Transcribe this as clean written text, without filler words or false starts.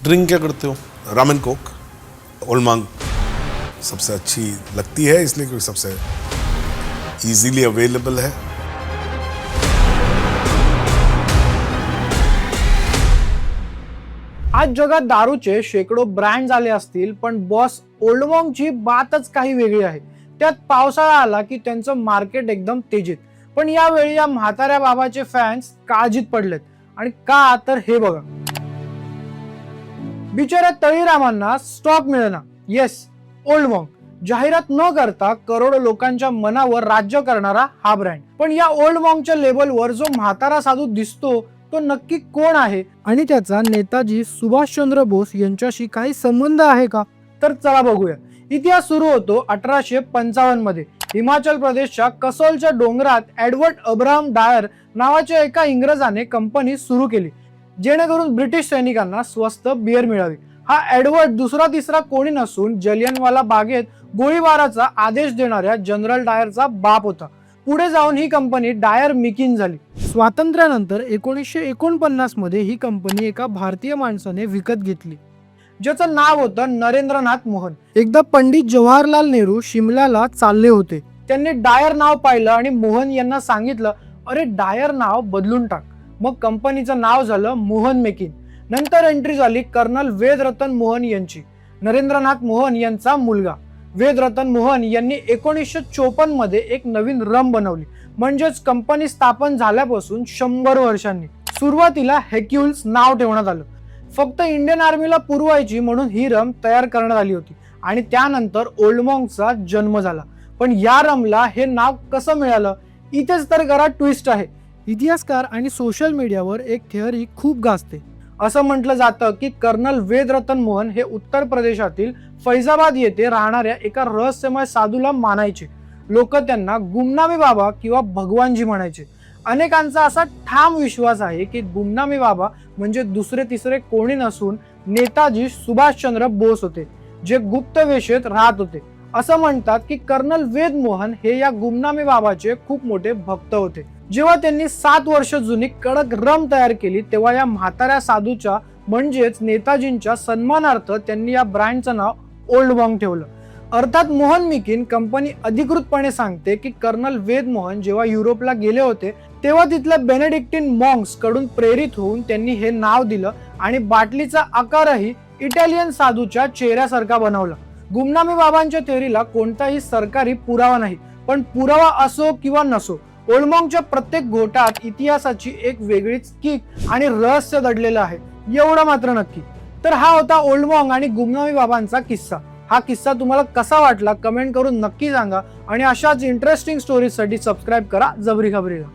Drink क्या करते हो? रामेन कोक, ओल्ड मांग सबसे अच्छी लगती है इसलिए क्योंकि सबसे इजीली अवेलेबल है। आज जगात दारूचे शेकडो ब्रँड आले असतील, पण बॉस ओल्ड मॉन्कची बातच काही वेगळी आहे। त्यात पावसाळा आला की त्यांचं मार्केट एकदम तेजीत। पण यावेळी या म्हाताऱ्या बाबाचे फॅन्स काळजीत पडलेत, आणि का तर हे बघा। बिचाऱ्या तळीरामांना स्टॉक मिळेना। येस, ओल्ड मॉन्क जाहिरात न करता करोडो लोकांच्या मनावर राज्य करणारा हा ब्रँड। पण या ओल्ड मॉन्कच्या लेबलवर जो म्हातारा साधू दिसतो तो नक्की कोण आहे, आणि त्याचा नेताजी सुभाषचंद्र बोस यांच्याशी काही संबंध आहे का? तर चला बघूया। इतिहास सुरू होतो 1855 मध्ये। हिमाचल प्रदेशच्या कसोलच्या डोंगरात एडवर्ड अब्राहम डायर नावाच्या एका इंग्रजाने कंपनी सुरू केली, जेणेकरून ब्रिटिश सैनिकांना स्वस्त बियर मिळावी। हा एडवर्ड दुसरा तिसरा कोणी नसून जलियनवाला बागेत गोळीबाराचा आदेश देणाऱ्या जनरल डायरचा बाप होता। पुढे जाऊन ही कंपनी डायर मेकिन झाली। स्वातंत्र्यानंतर 1949 मध्ये ही कंपनी एका भारतीय माणसाने विकत घेतली, ज्याचं नाव होतं नरेंद्रनाथ मोहन। एकदा पंडित जवाहरलाल नेहरू शिमल्याला चालले होते। त्यांनी डायर नाव पाहिलं आणि मोहन यांना सांगितलं, अरे डायर नाव बदलून टाक। मग कंपनीचं नाव झालं मोहन मेकिन। नंतर एंट्री झाली कर्नल वेदरतन मोहन यांची। नरेंद्रनाथ मोहन यांचा मुलगा वेदरतन मोहन यांनी 1954 मध्ये एक नवीन रम बनवली, म्हणजेच कंपनी स्थापन झाल्यापासून 100 वर्षांनी। सुरुवातीला हेक्युल्स नाव ठेवण्यात आलं, फक्त इंडियन आर्मीला पुरवायची म्हणून ही रम तयार करण्यात आली होती, आणि त्यानंतर ओल्ड मॉन्कचा जन्म झाला। पण या रमला हे नाव कसं मिळालं, इथेच तर जरा ट्विस्ट आहे। इतिहासकार आणि सोशल मीडियावर एक थिअरी खूप गाजते। असं म्हटलं जातं की कर्नल वेदरतन मोहन हे उत्तर प्रदेशातील फैजाबाद येथे राहणाऱ्या एका रहस्यमय साधूला मानायचे। लोक त्यांना गुमनामी बाबा किंवा भगवानजी म्हणायचे। अनेकांचा असा ठाम विश्वास आहे की गुमनामी बाबा म्हणजे दुसरे तिसरे कोणी नसून नेताजी सुभाषचंद्र बोस होते, जे गुप्त वेशेत राहत होते। असं म्हणतात की कर्नल वेद मोहन हे या गुमनामी बाबाचे खूप मोठे भक्त होते। जेव्हा त्यांनी 7 वर्ष जुनी कडक रम तयार केली, तेव्हा या म्हाताऱ्या साधूच्या म्हणजेच नेताजींच्या सन्मानार्थ त्यांनी या ब्रँडचं नाव ओल्ड मॉन्क ठेवलं। अर्थात मोहन मेकिन कंपनी अधिकृतपणे सांगते की कर्नल वेद मोहन जेव्हा युरोपला गेले होते तेव्हा तिथल्या बेनेडिक्टिन मॉन्क्स कडून प्रेरित होऊन त्यांनी हे नाव दिलं, आणि बाटलीचा आकारही इटालियन साधूच्या चेहऱ्यासारखा बनवला। गुमनामी बाबांच्या थेअरीला कोणताही सरकारी पुरावा नाही, पण पुरावा असो किंवा नसो, ओल्ड मॉन्कच्या प्रत्येक घोटात इतिहासाची एक वेगळीच किक आणि रहस्य दडलेलं आहे, एवढं मात्र नक्की। तर हा होता ओल्ड मॉन्क आणि गुमनामी बाबांचा किस्सा। हा किस्सा तुम्हाला कसा वाटला कमेंट करून नक्की सांगा, आणि अशाच इंटरेस्टिंग स्टोरीजसाठी सबस्क्राईब करा जबरी खबरीला।